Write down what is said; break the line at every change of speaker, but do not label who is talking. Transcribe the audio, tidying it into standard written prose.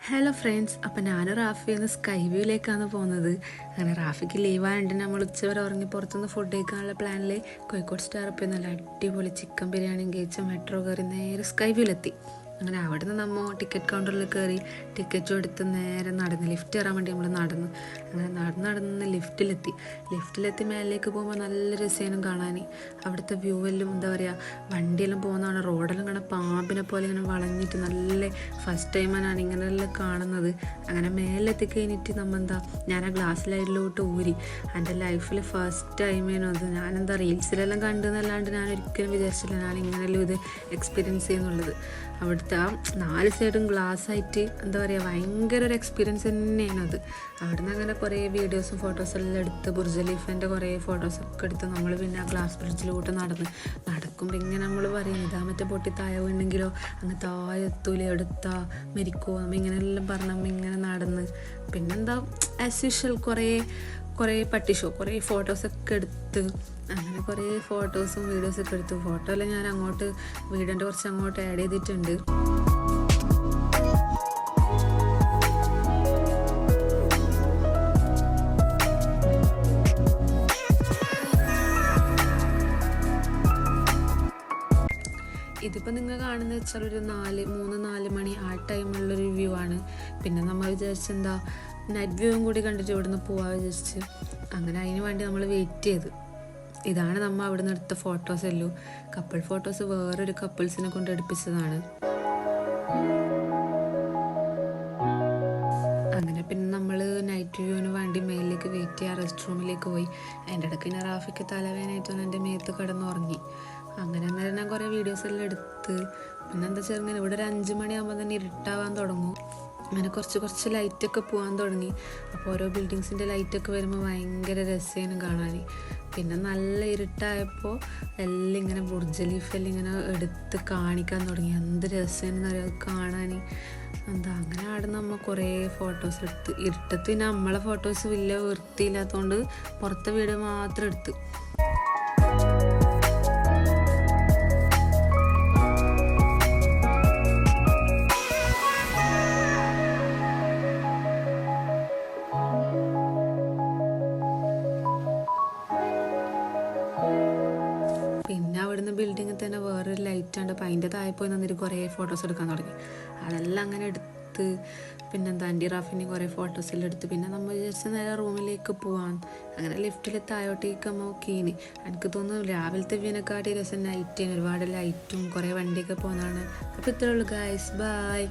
Hello friends, അപ്പം ഞാൻ റാഫി ഒന്ന് സ്കൈ വ്യൂയിലേക്കാണ് പോകുന്നത്. അങ്ങനെ റാഫിക്ക് ലീവായതുകൊണ്ട് നമ്മൾ ഉച്ചവരെ ഉറങ്ങി പുറത്തുനിന്ന് ഫുഡ് കഴിക്കാനുള്ള പ്ലാനിൽ കോഴിക്കോട് സ്റ്റാർ പോയി നല്ല അടിപൊളി ചിക്കൻ ബിരിയാണിയും കഴിച്ച് മെട്രോ കയറി നേരെ സ്കൈ വ്യൂയിലെത്തി. അങ്ങനെ അവിടെ നിന്ന് നമ്മൾ ടിക്കറ്റ് കൗണ്ടറിൽ കയറി ടിക്കറ്റും എടുത്ത് നേരെ നടന്ന് ലിഫ്റ്റ് കയറാൻ വേണ്ടി നമ്മൾ നടന്നു. അങ്ങനെ നടന്ന് ലിഫ്റ്റിലെത്തി മേലേക്ക് പോകുമ്പോൾ നല്ല രസേനും കാണാൻ. അവിടുത്തെ വ്യൂ എല്ലാം എന്താ പറയുക, വണ്ടിയെല്ലാം പോകുന്നതാണ്, റോഡെല്ലാം കാണാൻ പാമ്പിനെ പോലെ ഇങ്ങനെ വളഞ്ഞിട്ട് നല്ല ഫസ്റ്റ് ടൈമാണ് ഇങ്ങനെയെല്ലാം കാണുന്നത്. അങ്ങനെ മേലെത്തി കഴിഞ്ഞിട്ട് ഞാൻ ആ ഗ്ലാസ് ലൈറ്റിലോട്ട് ഊരി. എൻ്റെ ലൈഫിൽ ഫസ്റ്റ് ടൈമേനു അത്. ഞാനെന്താ റീൽസിലെല്ലാം കണ്ടെന്നല്ലാണ്ട് ഞാൻ ഒരിക്കലും വിചാരിച്ചില്ല ഞാൻ ഇങ്ങനെയെല്ലാം ഇത് എക്സ്പീരിയൻസ് ചെയ്യുന്നുള്ളത്. അവിടുത്തെ ആ 4 സൈഡും ഗ്ലാസ് ആയിട്ട് എന്താ പറയുക, ഭയങ്കര ഒരു എക്സ്പീരിയൻസ് തന്നെയാണ് അത്. അവിടുന്ന് അങ്ങനെ കുറേ വീഡിയോസും ഫോട്ടോസും എല്ലാം എടുത്ത് ബുർജ് ഖലീഫേൻ്റെ കുറേ ഫോട്ടോസൊക്കെ എടുത്ത് നമ്മൾ പിന്നെ ആ ഗ്ലാസ് ബ്രിഡ്ജിലോട്ട് നടക്കുമ്പോൾ ഇങ്ങനെ നമ്മൾ പറയും ഇതാ മറ്റേ പൊട്ടി താഴെ വീണെങ്കിലോ, അങ്ങ് താഴെ എത്തൂലേ, എടുത്താ മരിക്കുമോ, നമ്മൾ ഇങ്ങനെയെല്ലാം പറഞ്ഞ് നമ്മൾ ഇങ്ങനെ നടന്ന് പിന്നെന്താ ആസ് യൂഷ്വൽ കുറേ പട്ടിഷോ കുറേ ഫോട്ടോസൊക്കെ എടുത്ത് അങ്ങനെ കുറേ ഫോട്ടോസും വീഡിയോസൊക്കെ എടുത്തു. ഫോട്ടോ എല്ലാം ഞാൻ അങ്ങോട്ട് വീഡിയോൻ്റെ കുറച്ച് അങ്ങോട്ട് ആഡ് ചെയ്തിട്ടുണ്ട്. ഇതിപ്പോൾ നിങ്ങൾ കാണുന്നത് വെച്ചാൽ ഒരു 3-4 മണി ആ ടൈമുള്ളൊരു വ്യൂ ആണ്. പിന്നെ നമ്മൾ വിചാരിച്ചെന്താ നൈറ്റ് വ്യൂവും കൂടി കണ്ടിട്ട് ഇവിടുന്ന് പോവാൻ വിചാരിച്ച് അങ്ങനെ അതിന് വേണ്ടി നമ്മൾ വെയിറ്റ് ചെയ്ത്. ഇതാണ് നമ്മൾ അവിടെ നിന്ന് എടുത്ത ഫോട്ടോസ് എല്ലാം. കപ്പിൾ ഫോട്ടോസ് വേറൊരു കപ്പിൾസിനെ കൊണ്ട് എടുപ്പിച്ചതാണ്. അങ്ങനെ പിന്നെ നമ്മൾ നൈറ്റ് വ്യൂവിന് വേണ്ടി മേലിലേക്ക് വെയിറ്റ് ചെയ്യാൻ റെസ്റ്റ് റൂമിലേക്ക് പോയി. എൻ്റെ ഇടയ്ക്ക് പിന്നെ റാഫിക്ക് തലവേദനയായിട്ടാണ് എൻ്റെ മേത്ത് കിടന്നുറങ്ങി. അങ്ങനെ അന്നേരം ഞാൻ കുറേ വീഡിയോസ് എല്ലാം എടുത്ത് പിന്നെ എന്താ ചെറുങ്ങനെ ഇവിടെ ഒരു 5 മണിയാകുമ്പോൾ തന്നെ ഇരുട്ടാവാൻ തുടങ്ങും. അങ്ങനെ കുറച്ച് ലൈറ്റൊക്കെ പോകാൻ തുടങ്ങി. അപ്പോൾ ഓരോ ബിൽഡിങ്സിൻ്റെ ലൈറ്റൊക്കെ വരുമ്പോൾ ഭയങ്കര രസമാണ് കാണാൻ. പിന്നെ നല്ല ഇരുട്ടായപ്പോൾ എല്ലാം ഇങ്ങനെ ബുർജ് ഖലീഫെല്ലാം ഇങ്ങനെ എടുത്ത് കാണിക്കാൻ തുടങ്ങി. എന്ത് രസമാണെന്ന് അറിയാം കാണാൻ. അങ്ങനെ അവിടെ നമ്മൾ കുറേ ഫോട്ടോസ് എടുത്ത്. ഇരുട്ടത്ത് പിന്നെ നമ്മളെ ഫോട്ടോസ് വലിയ വൃത്തിയില്ലാത്തതുകൊണ്ട് പുറത്തെ വീഡിയോ മാത്രം എടുത്ത്. പിന്നെ അവിടുന്ന് ബിൽഡിങ്ങിൽ തന്നെ വേറൊരു ലൈറ്റ് ഉണ്ട്. അപ്പം അതിൻ്റെ താഴെ പോയി നിന്നിട്ട് കുറേ ഫോട്ടോസ് എടുക്കാൻ തുടങ്ങി. അതെല്ലാം അങ്ങനെ എടുത്ത് പിന്നെന്താ ആൻറ്റി റാഫിന് കുറേ ഫോട്ടോസെല്ലാം എടുത്ത് പിന്നെ നമ്മൾ വിചാരിച്ച നേരെ റൂമിലേക്ക് പോവാൻ. അങ്ങനെ ലിഫ്റ്റിൽ താഴോട്ടേക്ക് നോക്കീന്. എനിക്ക് തോന്നുന്നു രാവിലത്തെ വീനെക്കാട്ടി രസം നൈറ്റിന് ഒരുപാട് ലൈറ്റും കുറേ വണ്ടിയൊക്കെ പോകുന്നതാണ്. അപ്പോൾ ഇത്രയേ ഉള്ളൂ ഗൈസ്, ബൈ.